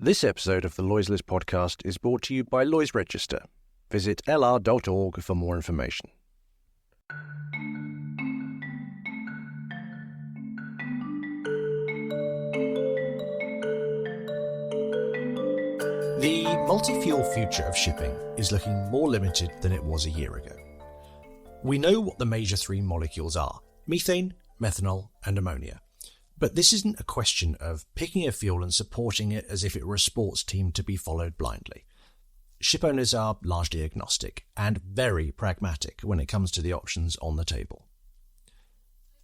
This episode of the Lloyd's List podcast is brought to you by Lloyd's Register. Visit lr.org for more information. The multi-fuel future of shipping is looking more limited than it was a year ago. We know what the major three molecules are: methane, methanol, and ammonia. But this isn't a question of picking a fuel and supporting it as if it were a sports team to be followed blindly. Shipowners are largely agnostic and very pragmatic when it comes to the options on the table.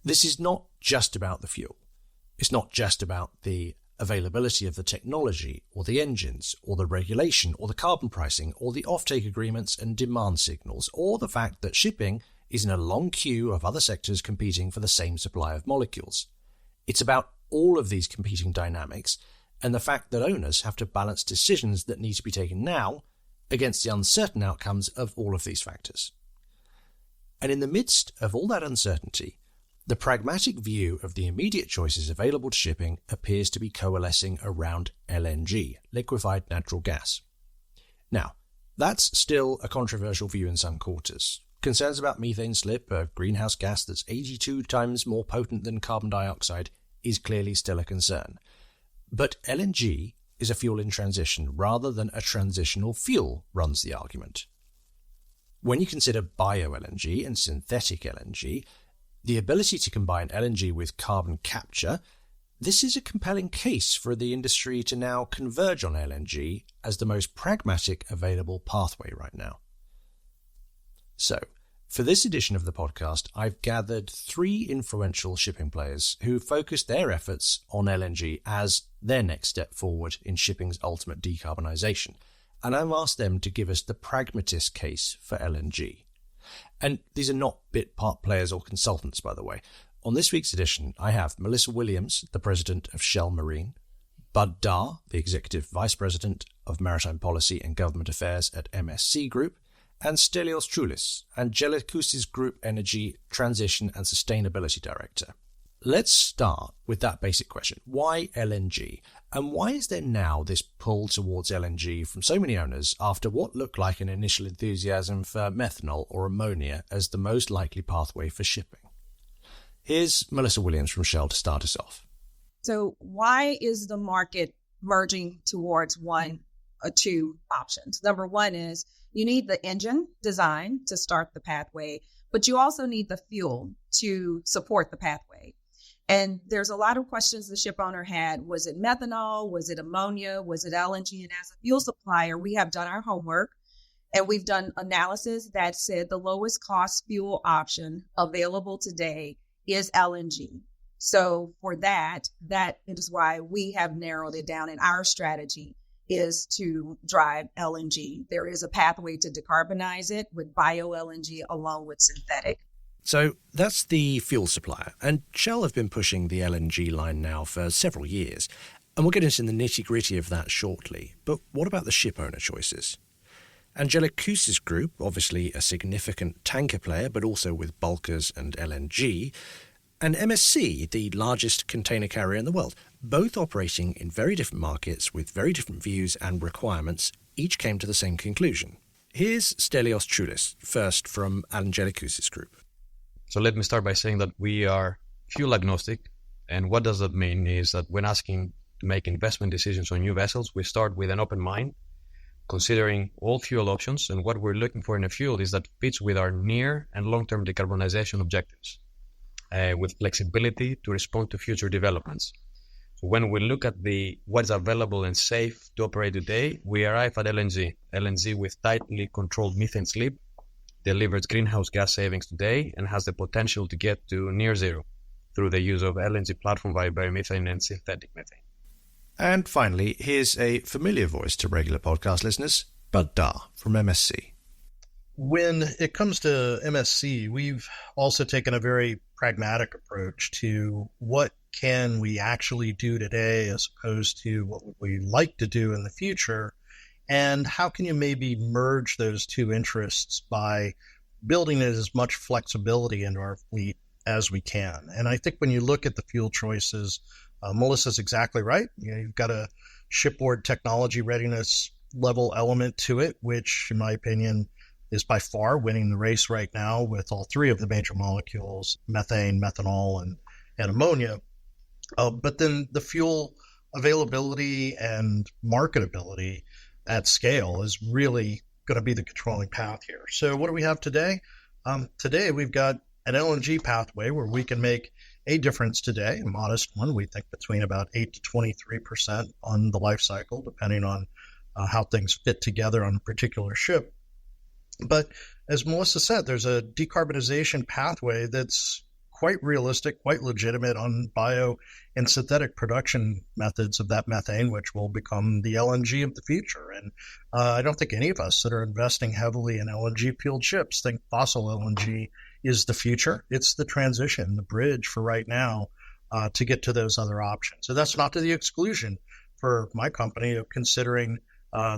This is not just about the fuel. It's not just about the availability of the technology or the engines or the regulation or the carbon pricing or the offtake agreements and demand signals or the fact that shipping is in a long queue of other sectors competing for the same supply of molecules. It's about all of these competing dynamics and the fact that owners have to balance decisions that need to be taken now against the uncertain outcomes of all of these factors. And in the midst of all that uncertainty, the pragmatic view of the immediate choices available to shipping appears to be coalescing around LNG, liquefied natural gas. Now, that's still a controversial view in some quarters. Concerns about methane slip, a greenhouse gas that's 82 times more potent than carbon dioxide, is clearly still a concern. But LNG is a fuel in transition rather than a transitional fuel, runs the argument. When you consider bio-LNG and synthetic LNG, the ability to combine LNG with carbon capture, this is a compelling case for the industry to now converge on LNG as the most pragmatic available pathway right now. So, for this edition of the podcast, I've gathered three influential shipping players who focused their efforts on LNG as their next step forward in shipping's ultimate decarbonisation, and I've asked them to give us the pragmatist case for LNG. And these are not bit part players or consultants, by the way. On this week's edition, I have Melissa Williams, the president of Shell Marine, Bud Dar, the executive vice president of Maritime Policy and Government Affairs at MSC Group, and Stelios Choulis, Angelikousis Group Energy Transition and Sustainability Director. Let's start with that basic question. Why LNG? And why is there now this pull towards LNG from so many owners after what looked like an initial enthusiasm for methanol or ammonia as the most likely pathway for shipping? Here's Melissa Williams from Shell to start us off. So why is the market merging towards one or two options? Number one is you need the engine design to start the pathway, but you also need the fuel to support the pathway. And there's a lot of questions the ship owner had. Was it methanol? Was it ammonia? Was it LNG? And as a fuel supplier, we have done our homework and we've done analysis that said the lowest cost fuel option available today is LNG. So for that is why we have narrowed it down, and our strategy is to drive LNG. There is a pathway to decarbonize it with bio-LNG along with synthetic. So that's the fuel supplier, and Shell have been pushing the LNG line now for several years, and we'll get into the nitty-gritty of that shortly. But what about the ship owner choices? Angelikousis Group, obviously a significant tanker player, but also with bulkers and LNG, and MSC, the largest container carrier in the world, both operating in very different markets with very different views and requirements, each came to the same conclusion. Here's Stelios Choulis, first from Angelikousis Group. So let me start by saying that we are fuel agnostic. And what does that mean is that when asking to make investment decisions on new vessels, we start with an open mind, considering all fuel options. And what we're looking for in a fuel is that fits with our near and long-term decarbonization objectives, with flexibility to respond to future developments. So when we look at what's available and safe to operate today, we arrive at LNG. LNG with tightly controlled methane slip delivers greenhouse gas savings today and has the potential to get to near zero through the use of LNG platform via biomethane and synthetic methane. And finally, here's a familiar voice to regular podcast listeners, Bud Dar from MSC. When it comes to MSC, we've also taken a very pragmatic approach to what can we actually do today as opposed to what would we like to do in the future, and how can you maybe merge those two interests by building as much flexibility into our fleet as we can. And I think when you look at the fuel choices, Melissa's exactly right. You've got to shipboard technology readiness level element to it, which in my opinion is by far winning the race right now with all three of the major molecules, methane, methanol, and ammonia. But then the fuel availability and marketability at scale is really going to be the controlling path here. So what do we have today? Today we've got an LNG pathway where we can make a difference today, a modest one, we think between about 8 to 23% on the life cycle, depending on how things fit together on a particular ship. But as Melissa said, there's a decarbonization pathway that's quite realistic, quite legitimate on bio and synthetic production methods of that methane, which will become the LNG of the future. And I don't think any of us that are investing heavily in LNG-fueled ships think fossil LNG is the future. It's the transition, the bridge for right now to get to those other options. So that's not to the exclusion for my company of considering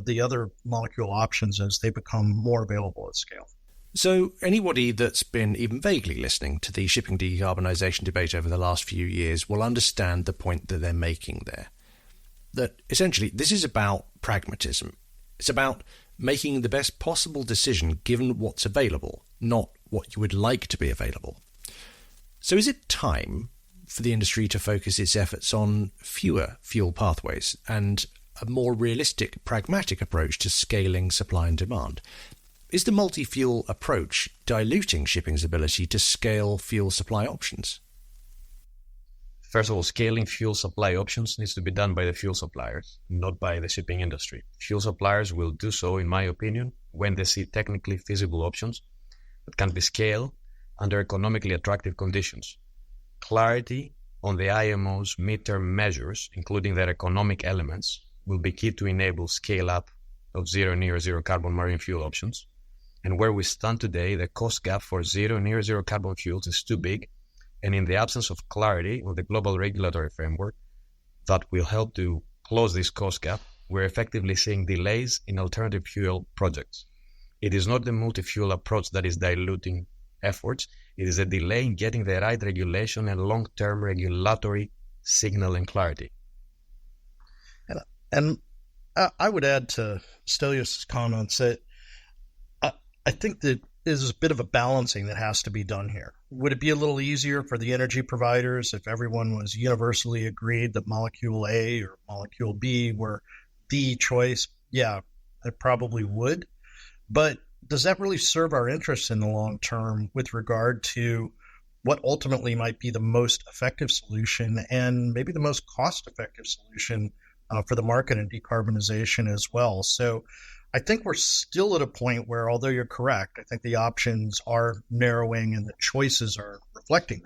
the other molecule options as they become more available at scale. So anybody that's been even vaguely listening to the shipping decarbonisation debate over the last few years will understand the point that they're making there. That essentially this is about pragmatism. It's about making the best possible decision given what's available, not what you would like to be available. So is it time for the industry to focus its efforts on fewer fuel pathways and a more realistic, pragmatic approach to scaling supply and demand? Is the multi-fuel approach diluting shipping's ability to scale fuel supply options? First of all, scaling fuel supply options needs to be done by the fuel suppliers, not by the shipping industry. Fuel suppliers will do so, in my opinion, when they see technically feasible options that can be scaled under economically attractive conditions. Clarity on the IMO's midterm measures, including their economic elements, will be key to enable scale-up of zero, near zero carbon marine fuel options. And where we stand today, the cost gap for zero, near zero carbon fuels is too big. And in the absence of clarity on the global regulatory framework that will help to close this cost gap, we're effectively seeing delays in alternative fuel projects. It is not the multi-fuel approach that is diluting efforts. It is a delay in getting the right regulation and long-term regulatory signal and clarity. And I would add to Stelios' comments that I think that there's a bit of a balancing that has to be done here. Would it be a little easier for the energy providers if everyone was universally agreed that molecule A or molecule B were the choice? Yeah, it probably would. But does that really serve our interests in the long term with regard to what ultimately might be the most effective solution and maybe the most cost-effective solution for the market and decarbonization as well? So I think we're still at a point where, although you're correct, I think the options are narrowing and the choices are reflecting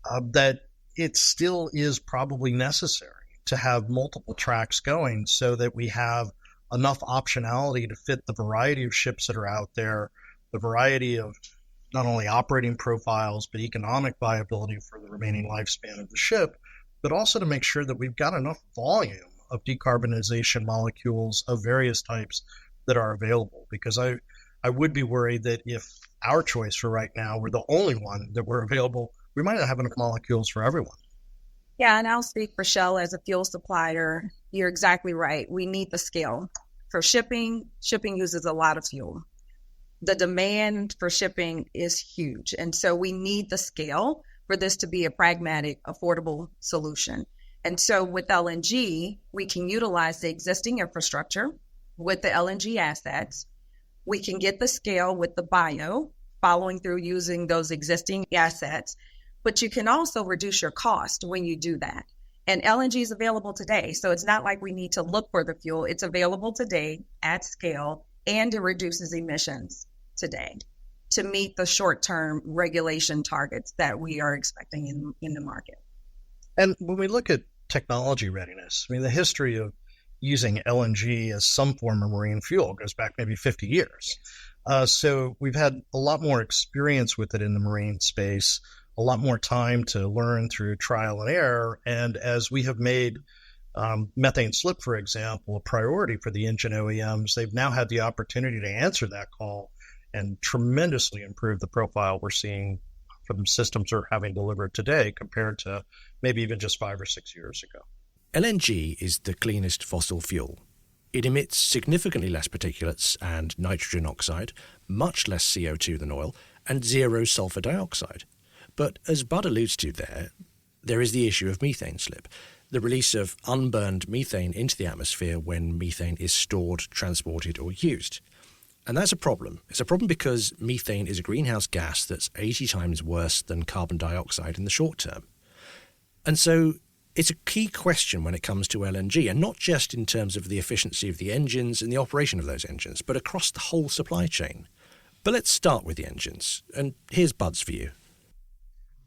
that, that it still is probably necessary to have multiple tracks going so that we have enough optionality to fit the variety of ships that are out there, the variety of not only operating profiles, but economic viability for the remaining lifespan of the ship, but also to make sure that we've got enough volume of decarbonization molecules of various types that are available. Because I would be worried that if our choice for right now were the only one that were available, we might not have enough molecules for everyone. Yeah, and I'll speak for Shell as a fuel supplier. You're exactly right. We need the scale. For shipping uses a lot of fuel. The demand for shipping is huge. And so we need the scale for this to be a pragmatic, affordable solution. And so with LNG, we can utilize the existing infrastructure with the LNG assets. We can get the scale with the bio, following through using those existing assets. But you can also reduce your cost when you do that. And LNG is available today. So it's not like we need to look for the fuel. It's available today at scale, and it reduces emissions today to meet the short-term regulation targets that we are expecting in the market. And when we look at technology readiness, I mean, the history of using LNG as some form of marine fuel goes back maybe 50 years. So we've had a lot more experience with it in the marine space, a lot more time to learn through trial and error. And as we have made methane slip, for example, a priority for the engine OEMs, they've now had the opportunity to answer that call and tremendously improve the profile we're seeing from systems we're having delivered today compared to maybe even just 5 or 6 years ago. LNG is the cleanest fossil fuel. It emits significantly less particulates and nitrogen oxide, much less CO2 than oil, and zero sulfur dioxide. But as Bud alludes to there is the issue of methane slip, the release of unburned methane into the atmosphere when methane is stored, transported, or used. And that's a problem. It's a problem because methane is a greenhouse gas that's 80 times worse than carbon dioxide in the short term. And so it's a key question when it comes to LNG, and not just in terms of the efficiency of the engines and the operation of those engines, but across the whole supply chain. But let's start with the engines, and here's Bud's view.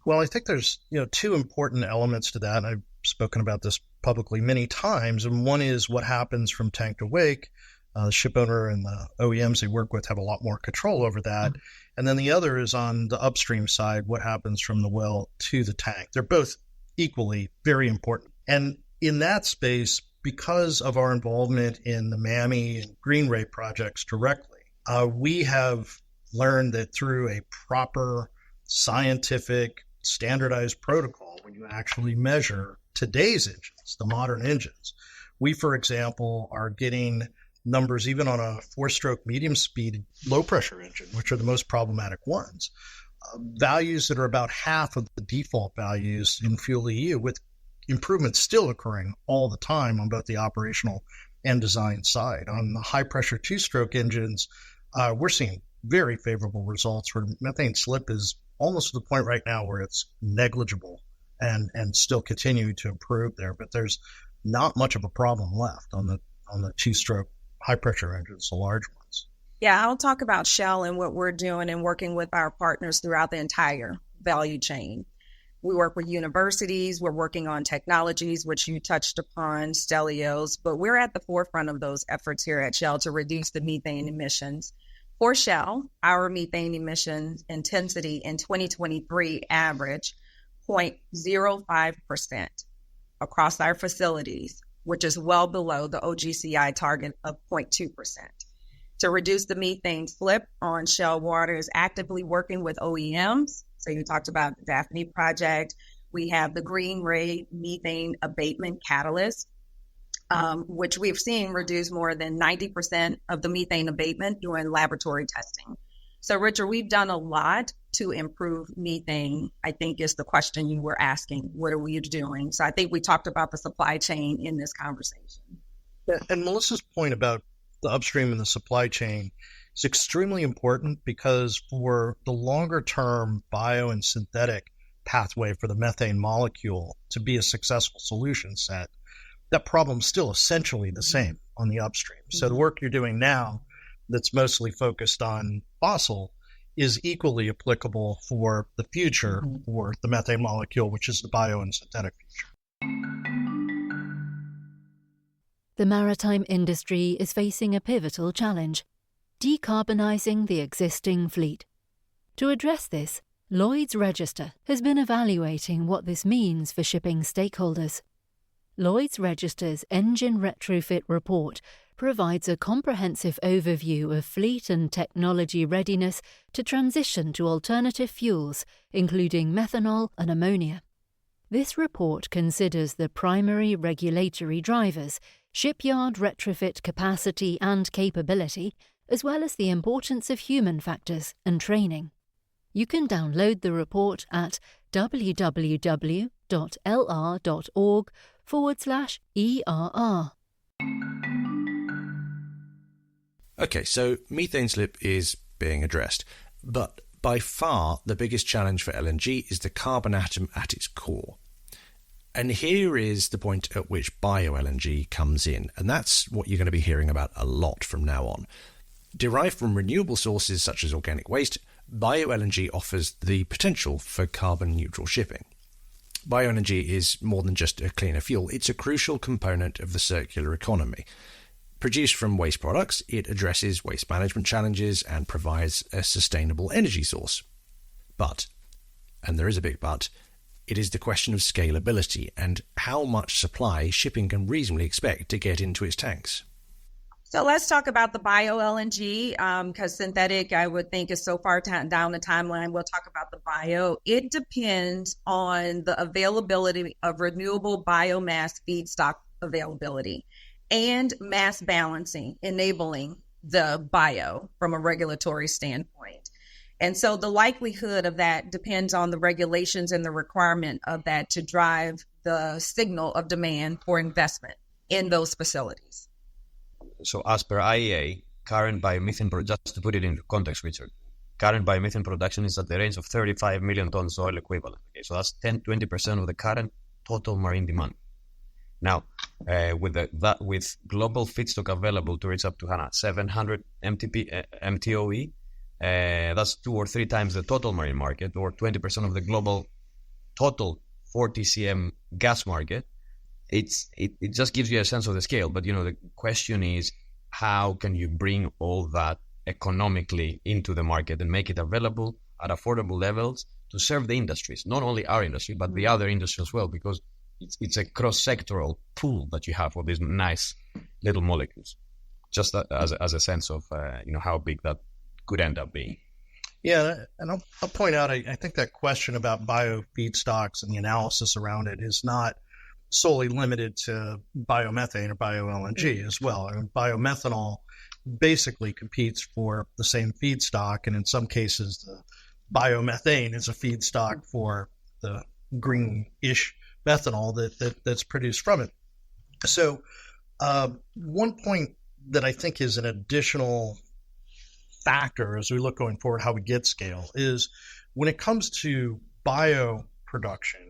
Well, I think there's two important elements to that, and I've spoken about this publicly many times, and one is what happens from tank to wake. The ship owner and the OEMs they work with have a lot more control over that. And then the other is on the upstream side, what happens from the well to the tank. They're both equally very important. And in that space, because of our involvement in the MAMI and Green Ray projects directly, we have learned that through a proper scientific standardized protocol, when you actually measure today's engines, the modern engines, we, for example, are getting numbers even on a 4-stroke medium speed low pressure engine, which are the most problematic ones, values that are about half of the default values in Fuel EU, with improvements still occurring all the time on both the operational and design side. On the high pressure 2-stroke engines, we're seeing very favorable results where methane slip is almost to the point right now where it's negligible and still continuing to improve there. But there's not much of a problem left on the 2-stroke high pressure engines, the large ones. Yeah, I'll talk about Shell and what we're doing and working with our partners throughout the entire value chain. We work with universities, we're working on technologies, which you touched upon, Stelios, but we're at the forefront of those efforts here at Shell to reduce the methane emissions. For Shell, our methane emissions intensity in 2023 average 0.05% across our facilities, which is well below the OGCI target of 0.2%. To reduce the methane slip on Shell Water is actively working with OEMs. So you talked about the Daphne project. We have the Green Ray methane abatement catalyst, which we've seen reduce more than 90% of the methane abatement during laboratory testing. So Richard, we've done a lot to improve methane, I think is the question you were asking. What are we doing? So I think we talked about the supply chain in this conversation. And Melissa's point about the upstream and the supply chain is extremely important because for the longer term bio and synthetic pathway for the methane molecule to be a successful solution set, that problem's still essentially the same on the upstream. So the work you're doing now that's mostly focused on fossil is equally applicable for the future for the methane molecule, which is the bio and synthetic future. The maritime industry is facing a pivotal challenge: decarbonising the existing fleet. To address this, Lloyd's Register has been evaluating what this means for shipping stakeholders. Lloyd's Register's Engine Retrofit Report provides a comprehensive overview of fleet and technology readiness to transition to alternative fuels, including methanol and ammonia. This report considers the primary regulatory drivers, shipyard retrofit capacity and capability, as well as the importance of human factors and training. You can download the report at www.lr.org/ERR. Okay, so methane slip is being addressed, but by far the biggest challenge for LNG is the carbon atom at its core. And here is the point at which bio-LNG comes in, and that's what you're going to be hearing about a lot from now on. Derived from renewable sources such as organic waste, bio-LNG offers the potential for carbon-neutral shipping. Bio-LNG is more than just a cleaner fuel, it's a crucial component of the circular economy. Produced from waste products, it addresses waste management challenges and provides a sustainable energy source. But, and there is a big but, it is the question of scalability and how much supply shipping can reasonably expect to get into its tanks. So let's talk about the bio LNG, because synthetic, I would think, is so far down the timeline. We'll talk about the bio. It depends on the availability of renewable biomass feedstock availability and mass balancing, enabling the bio from a regulatory standpoint. And so the likelihood of that depends on the regulations and the requirement of that to drive the signal of demand for investment in those facilities. So as per IEA, current biomethane, just to put it into context, Richard, current biomethane production is at the range of 35 million tons oil equivalent. Okay, so that's 10-20% of the current total marine demand. Now, with global feedstock available to reach up to 700 MTOE, that's 2 or 3 times the total marine market, or 20% of the global total 40 cm gas market. It just gives you a sense of the scale. But the question is, how can you bring all that economically into the market and make it available at affordable levels to serve the industries, not only our industry but the other industry as well, because it's a cross-sectoral pool that you have for these nice little molecules. Just as a sense of how big that could end up being. Yeah, and I'll point out, I think that question about bio feedstocks and the analysis around it is not solely limited to biomethane or bio LNG as well. I mean, biomethanol basically competes for the same feedstock, and in some cases, the biomethane is a feedstock for the green-ish methanol that's produced from it. So one point that I think is an additional factor as we look going forward how we get scale is when it comes to bio production,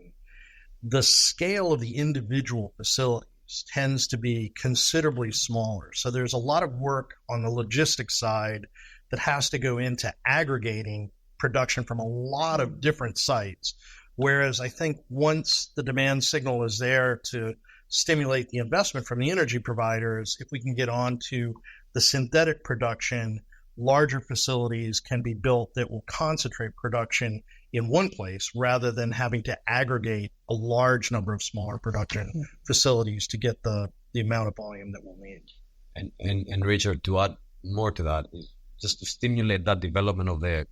the scale of the individual facilities tends to be considerably smaller. So there's a lot of work on the logistics side that has to go into aggregating production from a lot of different sites. Whereas I think once the demand signal is there to stimulate the investment from the energy providers, if we can get on to the synthetic production, larger facilities can be built that will concentrate production in one place rather than having to aggregate a large number of smaller production facilities to get the amount of volume that we'll need. And Richard, to add more to that, is just to stimulate that development of the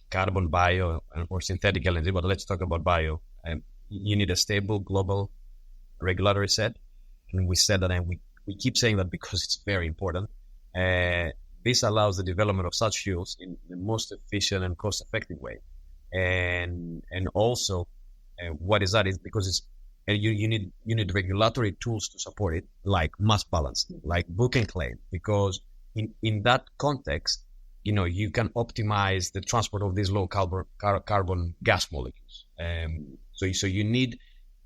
carbon bio or synthetic LNG, but let's talk about bio. You need a stable global regulatory set. And we said that, and we keep saying that because it's very important. This allows the development of such fuels in the most efficient and cost-effective way. And also, what is that? Is because you need regulatory tools to support it, like mass balancing, like book and claim, because in that context, you can optimize the transport of these low carbon gas molecules. So you need,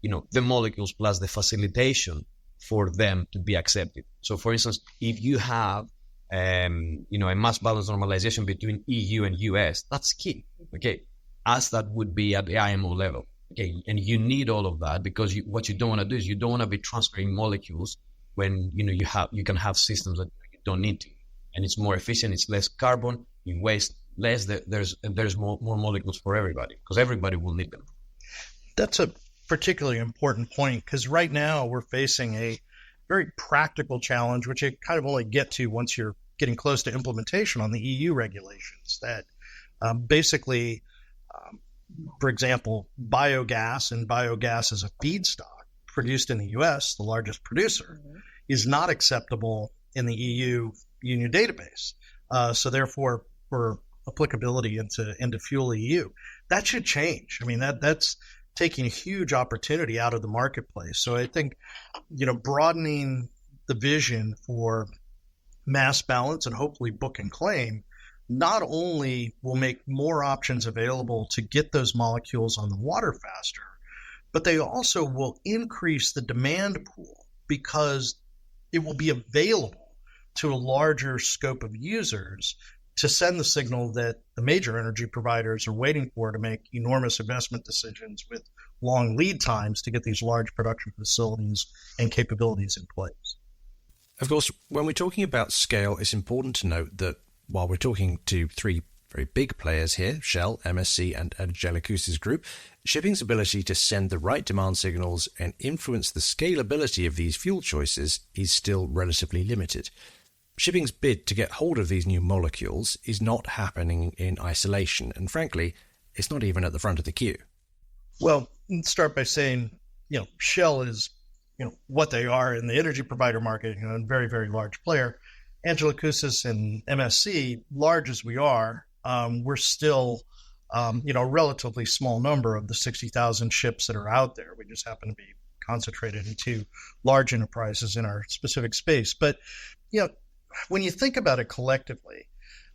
the molecules plus the facilitation for them to be accepted. So for instance, if you have, a mass balance normalization between EU and US, that's key. Okay. As that would be at the IMO level. Okay. And you need all of that because what you don't want to do is you don't want to be transferring molecules when, you can have systems that you don't need to. And it's more efficient, it's less carbon, you waste less, there's more molecules for everybody because everybody will need them. That's a particularly important point because right now we're facing a very practical challenge, which you kind of only get to once you're getting close to implementation on the EU regulations that basically, for example, biogas as a feedstock produced in the US, the largest producer, is not acceptable in the EU Union database. So therefore, for applicability into Fuel EU, that should change. I mean, that's taking a huge opportunity out of the marketplace. So I think, broadening the vision for mass balance and hopefully book and claim not only will make more options available to get those molecules on the water faster, but they also will increase the demand pool because it will be available to a larger scope of users to send the signal that the major energy providers are waiting for to make enormous investment decisions with long lead times to get these large production facilities and capabilities in place. Of course, when we're talking about scale, it's important to note that while we're talking to 3 very big players here, Shell, MSC, and Angelicous's group, shipping's ability to send the right demand signals and influence the scalability of these fuel choices is still relatively limited. Shipping's bid to get hold of these new molecules is not happening in isolation, and frankly, it's not even at the front of the queue. Well, let's start by saying, Shell is, what they are in the energy provider market, a very, very large player. Angela Koussis and MSC, large as we are, we're still, a relatively small number of the 60,000 ships that are out there. We just happen to be concentrated in two large enterprises in our specific space. But, when you think about it collectively,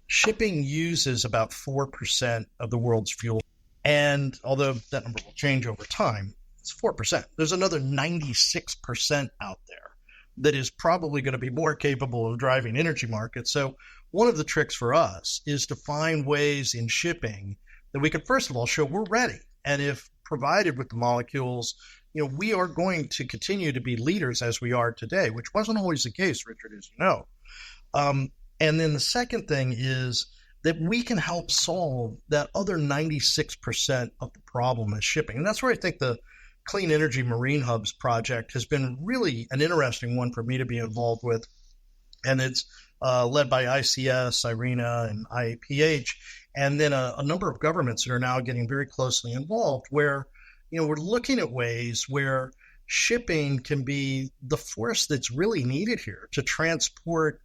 shipping uses about 4% of the world's fuel. And although that number will change over time, it's 4%. There's another 96% out there that is probably going to be more capable of driving energy markets. So one of the tricks for us is to find ways in shipping that we can, first of all, show we're ready. And if provided with the molecules, we are going to continue to be leaders as we are today, which wasn't always the case, Richard, as you know. And then the second thing is that we can help solve that other 96% of the problem is shipping. And that's where I think the Clean Energy Marine Hubs project has been really an interesting one for me to be involved with. And it's led by ICS, IRENA, and IAPH, and then a number of governments that are now getting very closely involved where, we're looking at ways where shipping can be the force that's really needed here to transport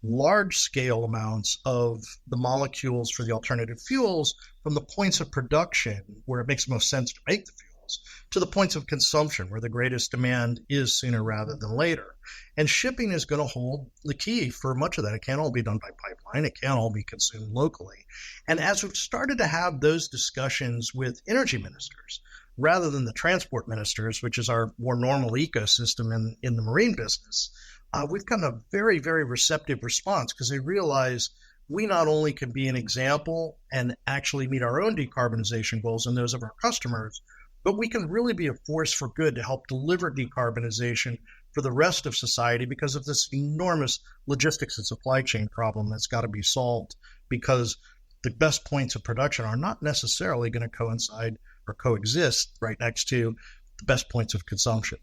large-scale amounts of the molecules for the alternative fuels from the points of production where it makes most sense to make the fuels to the points of consumption where the greatest demand is sooner rather than later. And shipping is going to hold the key for much of that. It can't all be done by pipeline. It can't all be consumed locally. And as we've started to have those discussions with energy ministers, rather than the transport ministers, which is our more normal ecosystem in the marine business, we've gotten a very, very receptive response because they realize we not only can be an example and actually meet our own decarbonization goals and those of our customers, but we can really be a force for good to help deliver decarbonization for the rest of society because of this enormous logistics and supply chain problem that's got to be solved because the best points of production are not necessarily going to coincide or coexist right next to the best points of consumption.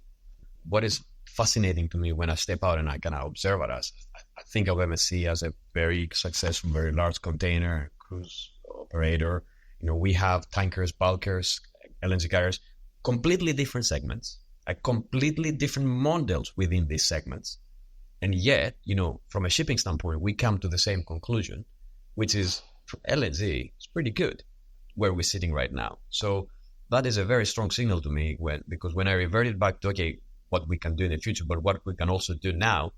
What is fascinating to me when I step out and I kind of observe it as I think of MSC as a very successful, very large container cruise operator. We have tankers, bulkers, LNG carriers, completely different segments, completely different models within these segments. And yet, from a shipping standpoint, we come to the same conclusion, which is for LNG, it's pretty good where we're sitting right now. So that is a very strong signal to me because when I reverted back to, what we can do in the future, but what we can also do now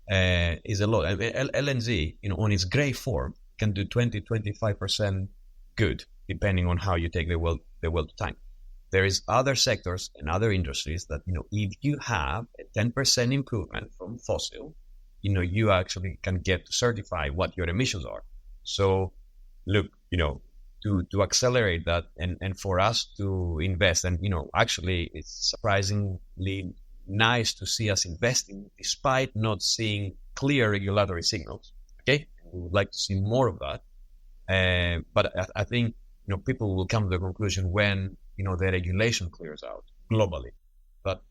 is a lot. I mean, LNG, on its gray form, can do 20-25% good, depending on how you take the well to tank. There is other sectors and other industries that, if you have a 10% improvement from fossil, you actually can get to certify what your emissions are. So look, to accelerate that and for us to invest, and, actually it's surprisingly nice to see us investing despite not seeing clear regulatory signals. Okay, we would like to see more of that, but I think people will come to the conclusion when the regulation clears out globally. But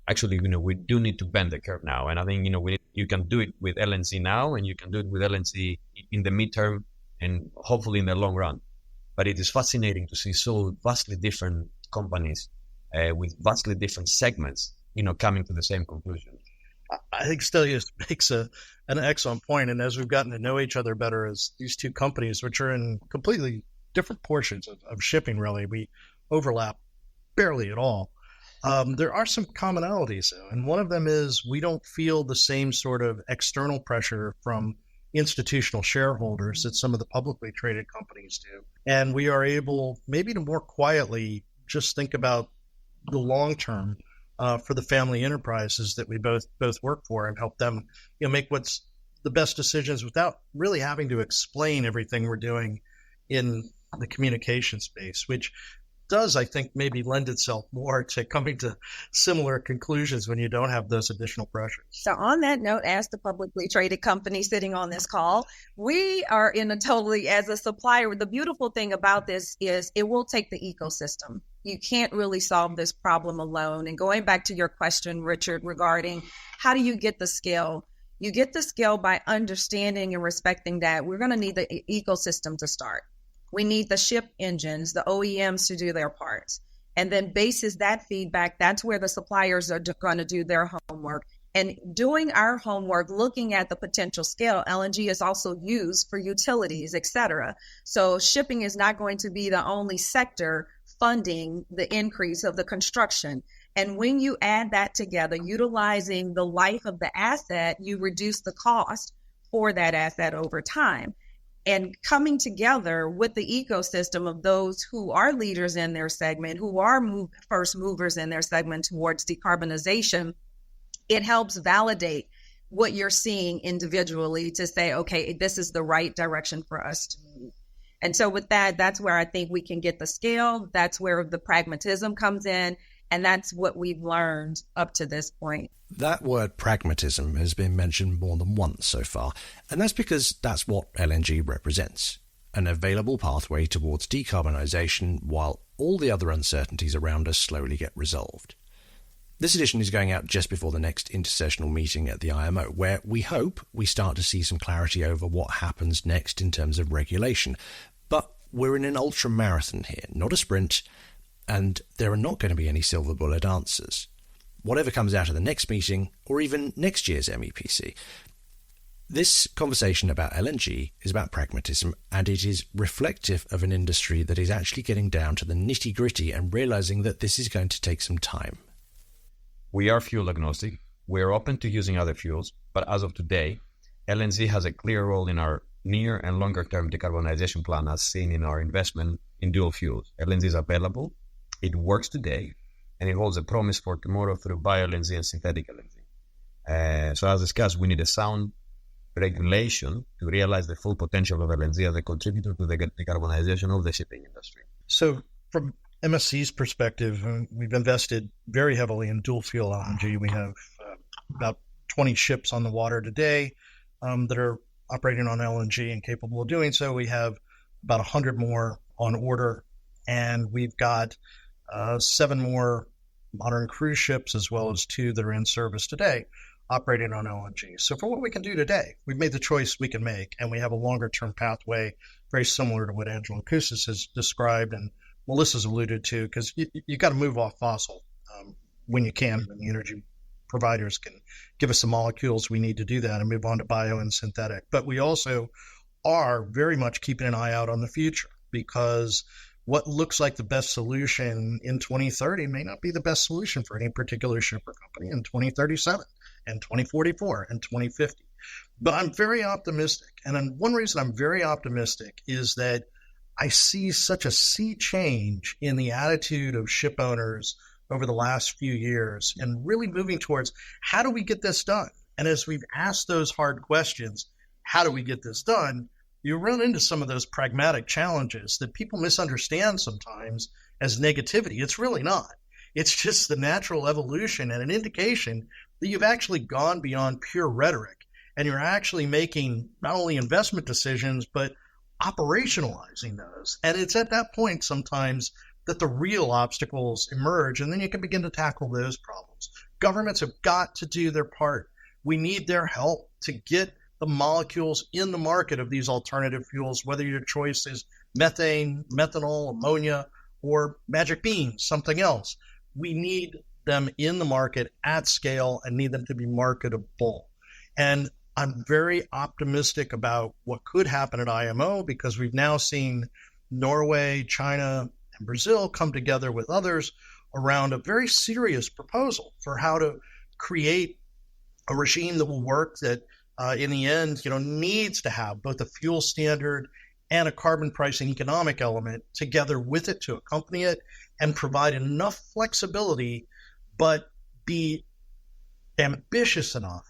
actually, we do need to bend the curve now, and I think you can do it with LNG now, and you can do it with LNG in the midterm, and hopefully in the long run. But it is fascinating to see so vastly different companies with vastly different segments coming to the same conclusion. I think Stelios makes an excellent point. And as we've gotten to know each other better as these two companies, which are in completely different portions of shipping, really, we overlap barely at all. There are some commonalities, though. And one of them is we don't feel the same sort of external pressure from institutional shareholders that some of the publicly traded companies do. And we are able maybe to more quietly just think about the long term for the family enterprises that we both work for and help them make what's the best decisions without really having to explain everything we're doing in the communication space, which does, I think, maybe lend itself more to coming to similar conclusions when you don't have those additional pressures. So on that note, as the publicly traded company sitting on this call, we are in a totally, as a supplier, the beautiful thing about this is it will take the ecosystem. You can't really solve this problem alone. And going back to your question, Richard, regarding how do you get the scale? You get the scale by understanding and respecting that we're going to need the ecosystem to start. We need the ship engines, the OEMs to do their parts. And then basis that feedback, that's where the suppliers are going to do their homework. And doing our homework, looking at the potential scale, LNG is also used for utilities, et cetera. So shipping is not going to be the only sector funding the increase of the construction. And when you add that together, utilizing the life of the asset, you reduce the cost for that asset over time. And coming together with the ecosystem of those who are leaders in their segment, who are first movers in their segment towards decarbonization, it helps validate what you're seeing individually to say, okay, this is the right direction for us to move. And so with that, that's where I think we can get the scale. That's where the pragmatism comes in. And that's what we've learned up to this point. That word pragmatism has been mentioned more than once so far, and that's because that's what LNG represents, an available pathway towards decarbonisation while all the other uncertainties around us slowly get resolved. This edition is going out just before the next intersessional meeting at the IMO, where we hope we start to see some clarity over what happens next in terms of regulation. But we're in an ultra-marathon here, not a sprint, and there are not going to be any silver bullet answers. Whatever comes out of the next meeting, or even next year's MEPC. This conversation about LNG is about pragmatism, and it is reflective of an industry that is actually getting down to the nitty-gritty and realising that this is going to take some time. We are fuel agnostic. We are open to using other fuels, but as of today, LNG has a clear role in our near and longer-term decarbonization plan as seen in our investment in dual fuels. LNG is available. It works today, and it holds a promise for tomorrow through bio-LNG and synthetic LNG. So as discussed, we need a sound regulation to realize the full potential of LNG as a contributor to the decarbonization of the shipping industry. So from MSC's perspective, we've invested very heavily in dual fuel LNG. We have about 20 ships on the water today that are operating on LNG and capable of doing so. We have about 100 more on order, and we've got 7 more modern cruise ships, as well as 2 that are in service today, operating on LNG. So for what we can do today, we've made the choice we can make, and we have a longer-term pathway, very similar to what Angela Koussis has described and Melissa's alluded to, because you got to move off fossil when you can, and the energy providers can give us the molecules we need to do that and move on to bio and synthetic. But we also are very much keeping an eye out on the future, because what looks like the best solution in 2030 may not be the best solution for any particular ship or company in 2037 and 2044 and 2050. But I'm very optimistic. And one reason I'm very optimistic is that I see such a sea change in the attitude of ship owners over the last few years and really moving towards how do we get this done? And as we've asked those hard questions, how do we get this done? You run into some of those pragmatic challenges that people misunderstand sometimes as negativity. It's really not. It's just the natural evolution and an indication that you've actually gone beyond pure rhetoric, and you're actually making not only investment decisions, but operationalizing those. And it's at that point sometimes that the real obstacles emerge, and then you can begin to tackle those problems. Governments have got to do their part. We need their help to get the molecules in the market of these alternative fuels, whether your choice is methane, methanol, ammonia, or magic beans, something else. We need them in the market at scale and need them to be marketable. And I'm very optimistic about what could happen at IMO, because we've now seen Norway, China, and Brazil come together with others around a very serious proposal for how to create a regime that will work, that in the end, needs to have both a fuel standard and a carbon pricing economic element together with it to accompany it and provide enough flexibility, but be ambitious enough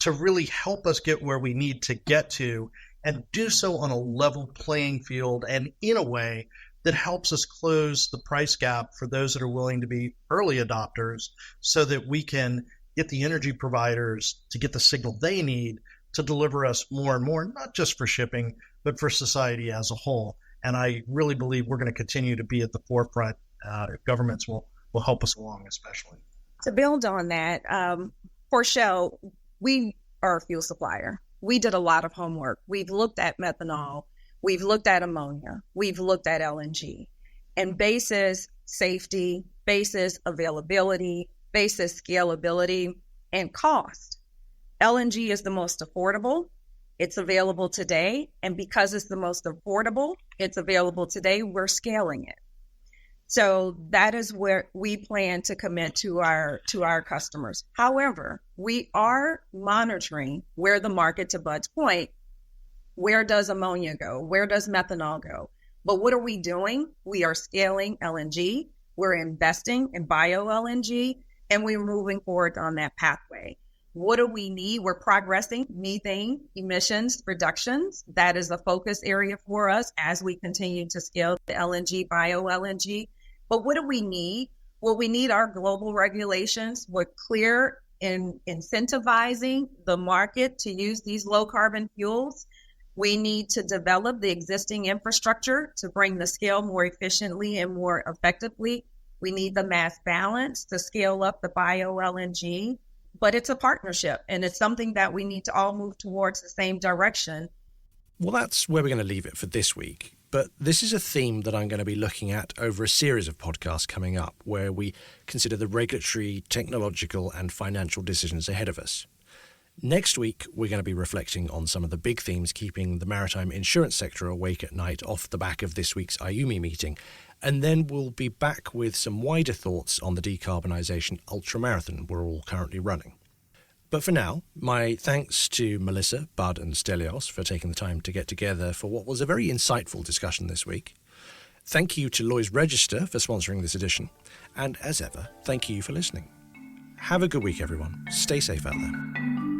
to really help us get where we need to get to, and do so on a level playing field and in a way that helps us close the price gap for those that are willing to be early adopters, so that we can get the energy providers to get the signal they need to deliver us more and more, not just for shipping, but for society as a whole. And I really believe we're going to continue to be at the forefront. Governments will help us along, especially. To build on that, for Shell, we are a fuel supplier. We did a lot of homework. We've looked at methanol. We've looked at ammonia. We've looked at LNG. And basis safety, basis availability, basis scalability, and cost. LNG is the most affordable. It's available today. And because it's the most affordable, it's available today, we're scaling it. So that is where we plan to commit to our customers. However, we are monitoring where the market, to Bud's point, where does ammonia go? Where does methanol go? But what are we doing? We are scaling LNG. We're investing in bio LNG, and we're moving forward on that pathway. What do we need? We're progressing methane emissions reductions. That is a focus area for us as we continue to scale the LNG, bio LNG. But what do we need? Well, we need our global regulations. We're clear in incentivizing the market to use these low carbon fuels. We need to develop the existing infrastructure to bring the scale more efficiently and more effectively. We need the mass balance to scale up the bio LNG. But it's a partnership, and it's something that we need to all move towards the same direction. Well, that's where we're going to leave it for this week. But this is a theme that I'm going to be looking at over a series of podcasts coming up, where we consider the regulatory, technological, and financial decisions ahead of us. Next week, we're going to be reflecting on some of the big themes keeping the maritime insurance sector awake at night off the back of this week's IUMI meeting. And then we'll be back with some wider thoughts on the decarbonisation ultramarathon we're all currently running. But for now, my thanks to Melissa, Bud and Stelios for taking the time to get together for what was a very insightful discussion this week. Thank you to Lloyd's Register for sponsoring this edition. And as ever, thank you for listening. Have a good week, everyone. Stay safe out there.